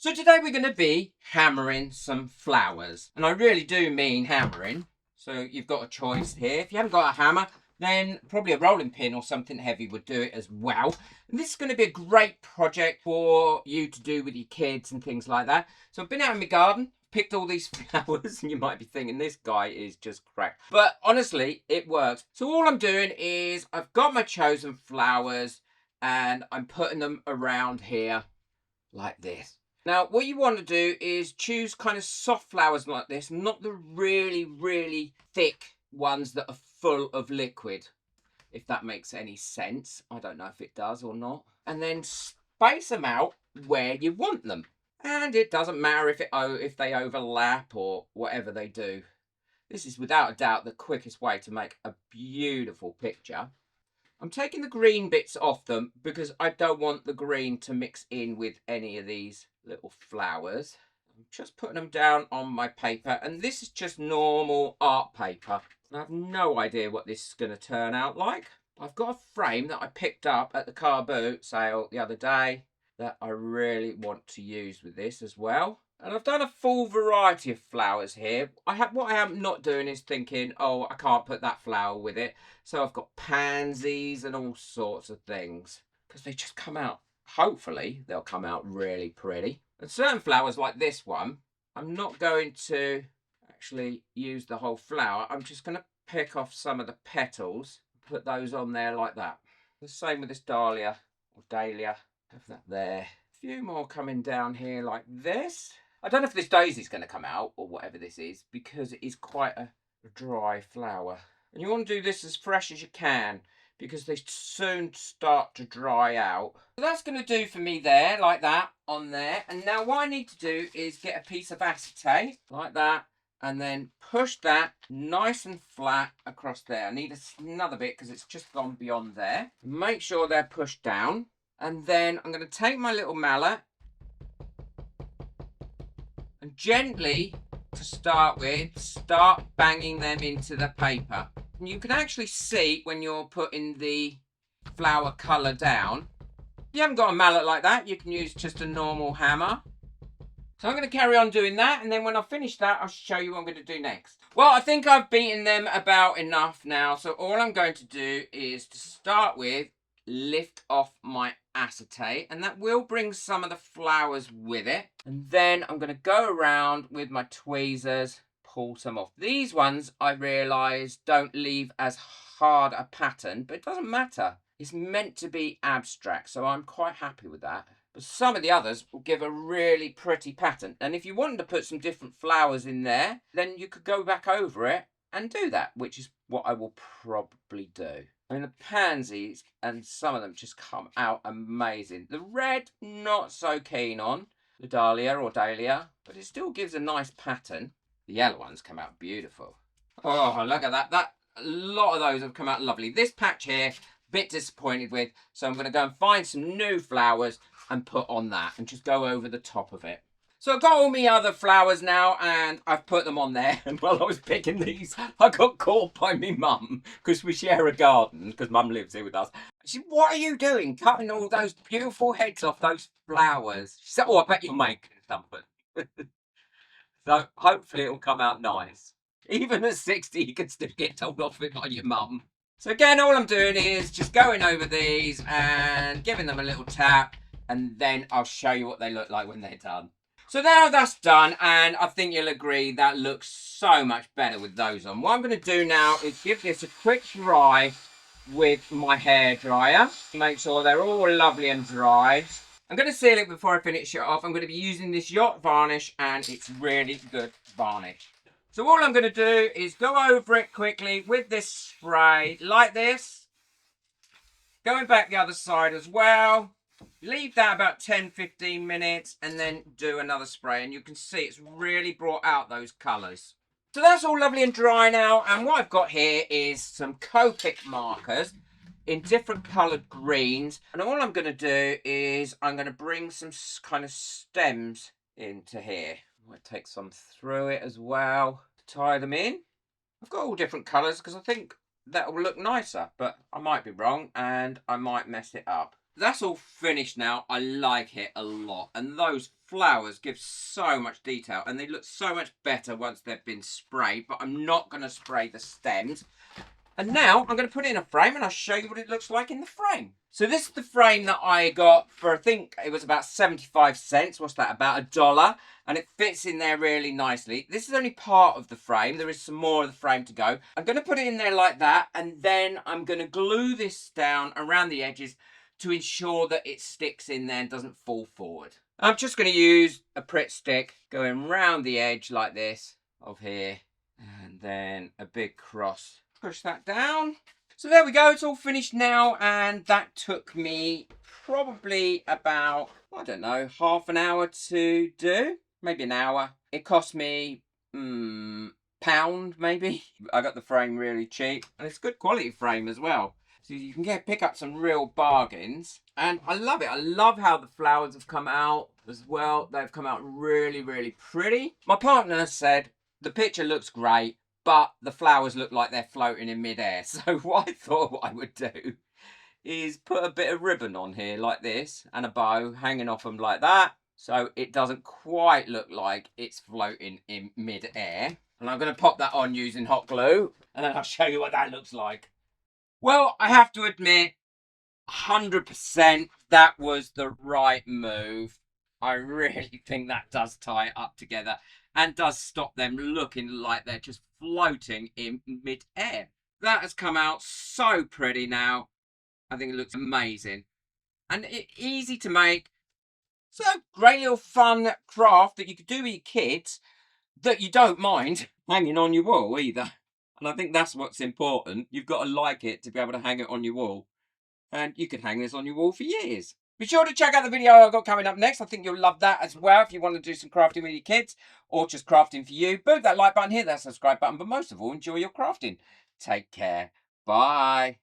So today we're going to be hammering some flowers. And I really do mean hammering. So you've got a choice here. If you haven't got a hammer, then probably a rolling pin or something heavy would do it as well. And this is going to be a great project for you to do with your kids and things like that. So I've been out in my garden, picked all these flowers, and you might be thinking this guy is just cracked. But honestly, it works. So all I'm doing is I've got my chosen flowers and I'm putting them around here like this. Now, what you want to do is choose kind of soft flowers like this, not the really thick ones that are full of liquid, if that makes any sense. I don't know if it does or not. And then space them out where you want them. And it doesn't matter if they overlap or whatever they do. This is without a doubt the quickest way to make a beautiful picture. I'm taking the green bits off them because I don't want the green to mix in with any of these little flowers. I'm just putting them down on my paper, and this is just normal art paper. I have no idea what this is going to turn out like. I've got a frame that I picked up at the car boot sale the other day that I really want to use with this as well. And I've done a full variety of flowers here. What I am not doing is thinking, oh, I can't put that flower with it. So I've got pansies and all sorts of things because they just come out. Hopefully, they'll come out really pretty. And certain flowers like this one, I'm not going to actually use the whole flower. I'm just going to pick off some of the petals, put those on there like that. The same with this dahlia or dahlia. Have that there. A few more coming down here like this. I don't know if this daisy's going to come out or whatever this is because it is quite a dry flower. And you want to do this as fresh as you can because they soon start to dry out. So that's going to do for me there, like that, on there. And now what I need to do is get a piece of acetate, like that, and then push that nice and flat across there. I need another bit because it's just gone beyond there. Make sure they're pushed down. And then I'm going to take my little mallet and gently, to start with, start banging them into the paper. And you can actually see when you're putting the flower colour down. If you haven't got a mallet like that, you can use just a normal hammer. So I'm going to carry on doing that, and then when I finish that, I'll show you what I'm going to do next. Well, I think I've beaten them about enough now, so all I'm going to do is, to start with, lift off my acetate, and that will bring some of the flowers with it. And then I'm going to go around with my tweezers, pull some off. These ones, I realise, don't leave as hard a pattern, but it doesn't matter. It's meant to be abstract, so I'm quite happy with that. But some of the others will give a really pretty pattern. And if you wanted to put some different flowers in there, then you could go back over it and do that, which is what I will probably do. I mean, the pansies and some of them just come out amazing. The red, not so keen on, the dahlia or dahlia, but it still gives a nice pattern. The yellow ones come out beautiful. Oh, look at that. A lot of those have come out lovely. This patch here, a bit disappointed with, so I'm going to go and find some new flowers and put on that and just go over the top of it. So I've got all my other flowers now and I've put them on there. And while I was picking these, I got called by me mum because we share a garden because mum lives here with us. She said, what are you doing? Cutting all those beautiful heads off those flowers. She said, oh, I bet you're making something. So hopefully it'll come out nice. Even at 60, you can still get told off it by your mum. So again, all I'm doing is just going over these and giving them a little tap. And then I'll show you what they look like when they're done. So now that's done, and I think you'll agree that looks so much better with those on. What I'm going to do now is give this a quick dry with my hairdryer. Make sure they're all lovely and dry. I'm going to seal it before I finish it off. I'm going to be using this yacht varnish, and it's really good varnish. So all I'm going to do is go over it quickly with this spray, like this. Going back the other side as well. Leave that about 10-15 minutes and then do another spray, and you can see it's really brought out those colours. So that's all lovely and dry now, and what I've got here is some Copic markers in different coloured greens, and all I'm going to do is I'm going to bring some kind of stems into here. I might take some through it as well to tie them in. I've got all different colours because I think that will look nicer, but I might be wrong and I might mess it up. That's all finished now. I like it a lot. And those flowers give so much detail and they look so much better once they've been sprayed, but I'm not going to spray the stems. And now I'm going to put it in a frame and I'll show you what it looks like in the frame. So this is the frame that I got for, I think it was about 75 cents. What's that? About $1. And it fits in there really nicely. This is only part of the frame. There is some more of the frame to go. I'm going to put it in there like that. And then I'm going to glue this down around the edges to ensure that it sticks in there and doesn't fall forward. I'm just going to use a Pritt stick going round the edge like this of here. And then a big cross. Push that down. So there we go, it's all finished now, and that took me probably about, I don't know, half an hour to do, maybe an hour. It cost me £1 maybe. I got the frame really cheap, and it's a good quality frame as well. So you can pick up some real bargains, and I love it. I love how the flowers have come out as well. They've come out really, really pretty. My partner said the picture looks great, but the flowers look like they're floating in midair. So what I thought I would do is put a bit of ribbon on here like this and a bow hanging off them like that. So it doesn't quite look like it's floating in midair. And I'm going to pop that on using hot glue. And then I'll show you what that looks like. Well, I have to admit, 100% that was the right move. I really think that does tie it up together and does stop them looking like they're just floating in mid-air. That has come out so pretty now. I think it looks amazing. And easy to make. So great little fun craft that you could do with your kids that you don't mind hanging on your wall either. And I think that's what's important. You've got to like it to be able to hang it on your wall. And you could hang this on your wall for years. Be sure to check out the video I've got coming up next. I think you'll love that as well if you want to do some crafting with your kids or just crafting for you. Boom that like button, hit that subscribe button, but most of all, enjoy your crafting. Take care. Bye.